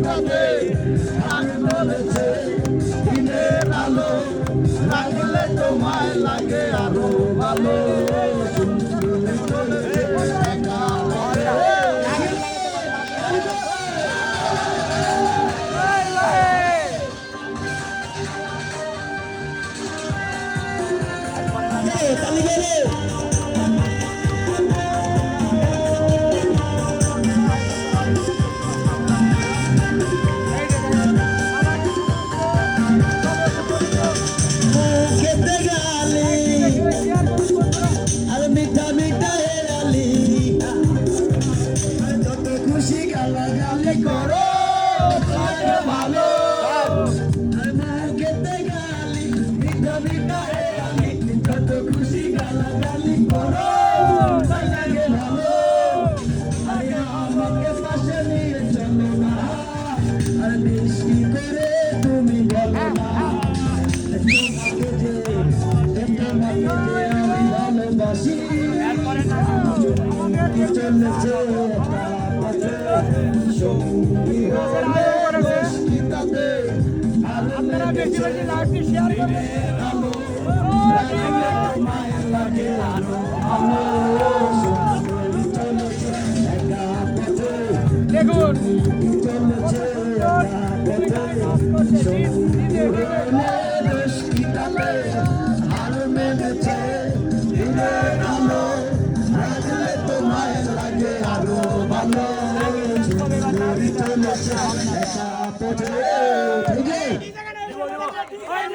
তাতে রাগ ধরেছে দিনের আলো রাখলে তোমায় লাগে আরো ভালো তুমি চলেছে একা গালাগালি করো ভালো খেতে গালি মিঠা মিঠা গালি যত খুশি গালাগালি করো লাগে ভালো আমাকে পাশে নিয়ে চলো না আর বেশি করে তুমি বলো না তোমাকে যে আমি ভালোবাসি চলেছে আপনারা বেশি বেশি লাইভটি শেয়ার করবেন। দেখুন ভালো